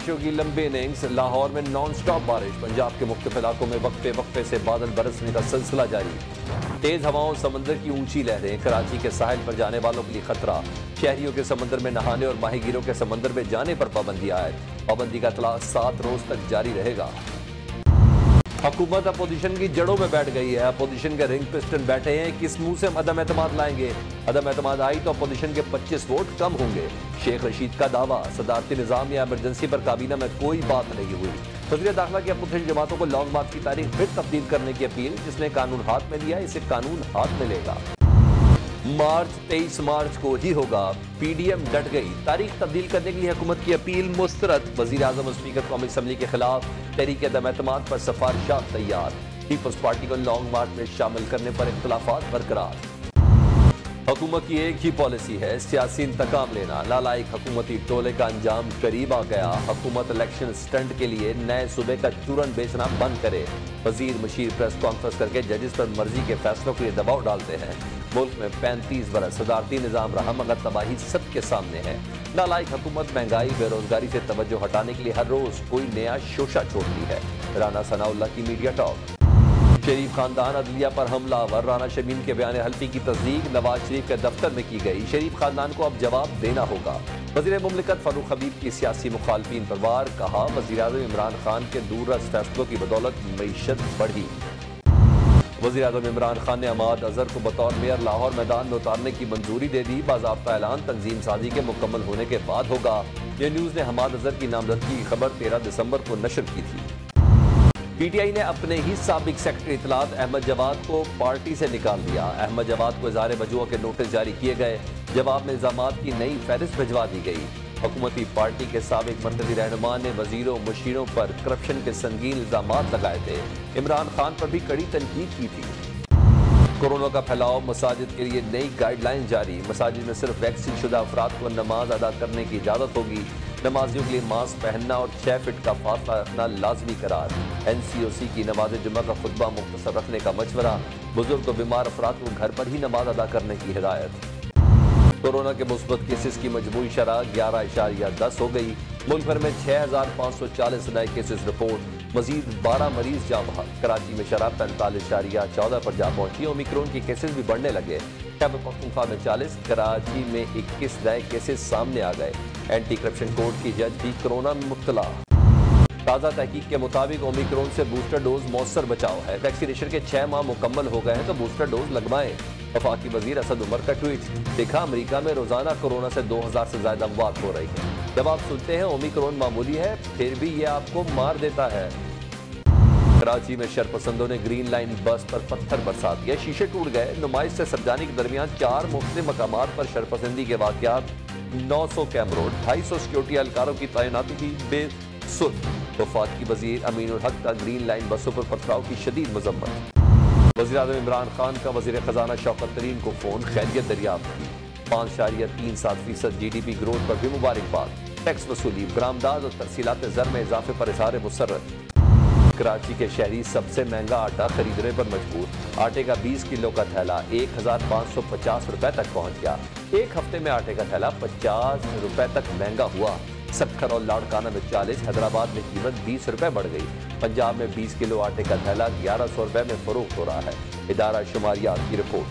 बारिशों की लंबी इनिंग्स। लाहौर में नॉन स्टॉप बारिश। पंजाब के मुख्तलिफ इलाकों में वक्फे वक्फे से बादल बरसने का सिलसिला जारी। तेज हवाओं, समंदर की ऊंची लहरें। कराची के साहिल पर जाने वालों के लिए खतरा। शहरियों के समंदर में नहाने और माहीगीरों के समंदर में जाने पर पाबंदी आयद। पाबंदी का इतला 7 रोज तक जारी रहेगा। हुकूमत अपोजिशन की जड़ों में बैठ गई है। अपोजिशन के रिंग पिस्टन बैठे हैं, किस मुंह से अदम एतमाद लाएंगे। अदम एतमाद आई तो अपोजिशन के 25 वोट कम होंगे। शेख रशीद का दावा, सदारती निजाम या इमरजेंसी पर काबीना में कोई बात नहीं हुई। वज़ीर दाखिला की अपोजिशन जमातों को लॉन्ग मार्च की तारीख फिर तब्दील करने की अपील। जिसने कानून हाथ में लिया इसे कानून हाथ में लेगा। मार्च 23 मार्च को ही होगा। पीडीएम डट गई, तारीख तब्दील करने के लिए हुकूमत की अपील मुस्तरद। वज़ीर आज़म और स्पीकर कौमी असम्बली के खिलाफ तहरीक अदम एतमाद पर सिफारिशात तैयार। पीपल्स पार्टी को लॉन्ग मार्च में शामिल करने पर इख्तलाफात बरकरार। हुकूमत की एक ही पॉलिसी है, सियासी इंतकाम लेना। नालायक हुकूमती टोले का अंजाम करीब आ गया। हुकूमत इलेक्शन स्टंट के लिए नए सूबे का चूरन बेचना बंद करे। वजीर मुशीर प्रेस कॉन्फ्रेंस करके जजेस पर मर्जी के फैसलों के लिए दबाव डालते हैं। मुल्क में 35 बरस सदारती निजाम रहा मगर तबाही सबके सामने है। नालायक हुकूमत महंगाई बेरोजगारी से तवज्जो हटाने के लिए हर रोज कोई नया शोशा छोड़ती है। राना सनाउल्लाह की मीडिया टॉक। शरीफ खानदान अदलिया पर हमलावर। राना शमीम के बयान हल्फी की तस्दीक नवाज शरीफ के दफ्तर में की गई। शरीफ खानदान को अब जवाब देना होगा। वज़ीर मुमलिकत फारूक हबीब की सियासी मुखालफीन पर वार। कहा, वज़ीर आज़म इमरान खान के दूररस फैसलों की बदौलत मईशत बढ़ी। वज़ीर आज़म इमरान खान ने अमाद अजहर को बतौर मेयर लाहौर मैदान में उतारने की मंजूरी दे दी। बाज़ाब्ता ऐलान तंजीम साजी के मुकम्मल होने के बाद होगा। ये न्यूज़ ने हमाद अजहर की नामजदगी की खबर 13 दिसंबर को नशर की थी। पीटीआई ने अपने ही साबिक सेक्रेटरी इत्तलात अहमद जवाद को पार्टी से निकाल दिया। अहमद जवाद को इज़हार वजूह के नोटिस जारी किए गए। जवाब में इल्जामात की नई फहरिस्त भिजवा दी गई। हुकूमती पार्टी के साबिक मरकजी रहनुमा ने वजीरों मुशीरों पर करप्शन के संगीन इल्जामात लगाए थे। इमरान खान पर भी कड़ी तनकीद की थी। कोरोना का फैलाव, मसाजिद के लिए नई गाइडलाइन जारी। मसाजिद में सिर्फ वैक्सीन शुदा अफराद को नमाज अदा करने की इजाज़त होगी। नमाजियों के लिए मास्क पहनना और 6 फीट का फासला रखना लाजमी करार। NCOC की नमाज जुमा का खुतबा मुख्तसर रखने का मशवरा। बुजुर्ग और बीमार अफराद को घर पर ही नमाज अदा करने की हिदायत। कोरोना के मुस्बत केसेस की मजमूई शरह 11.10 हो गई। मुल्क भर में 6540 नए केसेस रिपोर्ट। मजीद 12 मरीज जा बहाल। कराची में शरह 45.14 पर जा पहुंची। ओमिक्रॉन के केसेस भी बढ़ने लगे। खैबर पख्तूनख्वा में 40, कराची में 21 नए केसेस सामने आ गए। एंटी करप्शन कोर्ट की जज भी कोरोना में मुब्तला। ताज़ा तहकीक के मुताबिक ओमिक्रॉन से बूस्टर डोज मौसर बचाव है। वैक्सीनेशन के 6 माह मुकम्मल हो गए हैं तो बूस्टर डोज लगवाएं। वफाकी वजीर असद उमर का ट्वीट। देखा, अमेरिका में रोजाना कोरोना से 2000 से ज्यादा अमवात हो रही है। जब आप सुनते हैं ओमिक्रॉन मामूली है, फिर भी ये आपको मार देता है। कराची में शरपसंदों ने ग्रीन लाइन बस पर पत्थर बरसा दिया, शीशे टूट गए। नुमाइश से सरजानी के दरमियान 4 मुख्तलिफ मकामात पर शरपसंदी के वाकयात। 900 कैमरों, 250 सिक्योरिटी एहलकारों की तैनाती की बेसुध। वफाकी वजीर अमीनुल हक का ग्रीन लाइन बसों पर पथराव की शदीद मजम्मत। वज़ीर आज़म इमरान खान का वज़ीर खजाना शौकत तरीन को फोन, खैरियत दरियाफ्त की। 5.37% GDP ग्रोथ पर भी मुबारकबाद। टैक्स वसूली, बरामदात और तरसीलात ज़र में इजाफे पर इज़हार मुसर्रत। कराची के शहरी सबसे महंगा आटा खरीदने पर मजबूर। आटे का 20 किलो का थैला 1550 रुपए तक पहुंच गया। एक हफ्ते में आटे का थैला 50 रुपए तक महंगा हुआ। सक्खर और लाड़काना में 40, हैदराबाद में कीमत 20 रुपए बढ़ गई। पंजाब में 20 किलो आटे का थैला 1100 रुपए में फरोख्त हो रहा है। इदारा शुमारियात की रिपोर्ट।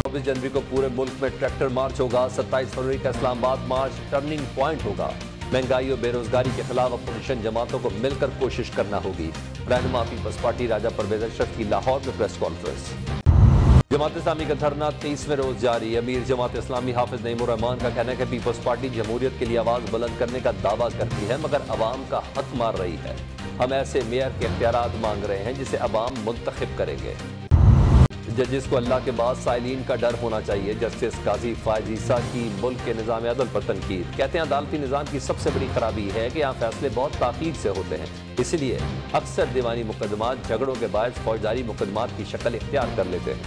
24 जनवरी को पूरे मुल्क में ट्रैक्टर मार्च होगा। 27 फरवरी का इस्लामाबाद मार्च टर्निंग पॉइंट होगा। महंगाई और बेरोजगारी के खिलाफ अपोजिशन जमातों को मिलकर कोशिश करना होगी। रहनुमा पीपल्स पार्टी राजा परवेज अशरफ की लाहौर में प्रेस कॉन्फ्रेंस। जमात इस्लामी का धरना 23वें रोज जारी। अमीर जमात इस्लामी हाफिज नईमुर रहमान का कहना है कि पीपल्स पार्टी जमहूरियत के लिए आवाज बुलंद करने का दावा करती है मगर अवाम का हक मार रही है। हम ऐसे मेयर के इख्तियारात मांग रहे हैं जिसे अवाम मुंतखब करेंगे। जजेस को अल्लाह के बाद साइलिन का डर होना चाहिए। जस्टिस काजी फायज ईसा की मुल्क के निज़ाम अदल पर तनकीद। कहते हैं अदालती निज़ाम की सबसे बड़ी खराबी है कि यहाँ फैसले बहुत ताक़ीद से होते हैं, इसलिए अक्सर दीवानी मुकदमात झगड़ों के बायस फौजदारी मुकदमात की शक्ल इख्तियार कर लेते हैं।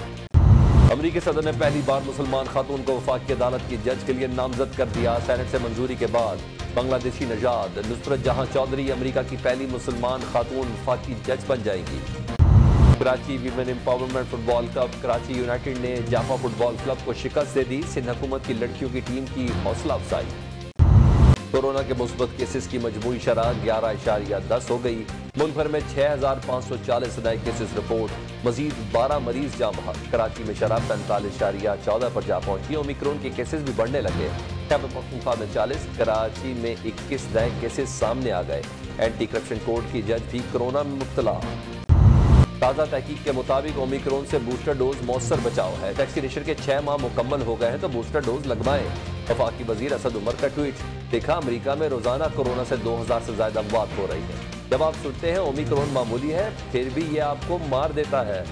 अमरीकी सदर ने पहली बार मुसलमान खातून को वफाकी अदालत की जज के लिए नामजद कर दिया। सेनेट से मंजूरी के बाद बांग्लादेशी नजाद नुसरत जहां चौधरी अमरीका की पहली मुसलमान खातून वफाकी जज बन जाएंगी। Karachi women empowerment football cup. Karachi United ने जाफा फुटबॉल क्लब को शिकस्त दे दी। सिंध हुकूमत की लड़कियों की टीम की हौसला अफजाई। कोरोना के मुस्बत केसेस की मजमूई शरह 11.10 हो गई। मुल्क भर में 6,540 नए केसेस रिपोर्ट, मजीद 12 मरीज जाँ बहक। कराची में शरह 45.14 पर जा पहुंची। ओमिक्रॉन के केसेस भी बढ़ने लगे। खैबर पख्तूनख्वा में 40, कराची में 21 नए केसेस सामने आ गए। एंटी करप्शन कोर्ट की जज भी कोरोना में मुब्तला। ताज़ा तहकीक के मुताबिक ओमिक्रॉन से बूस्टर डोज मौसर बचाव है। वैक्सीनेशन के 6 माह मुकम्मल हो गए हैं तो बूस्टर डोज लगवाएं। वफाकी वजीर असद उमर का ट्वीट। देखा, अमेरिका में रोजाना कोरोना से 2000 से ज्यादा अमवात हो रही है। जब आप सुनते हैं ओमिक्रॉन मामूली है, फिर भी ये आपको मार देता है।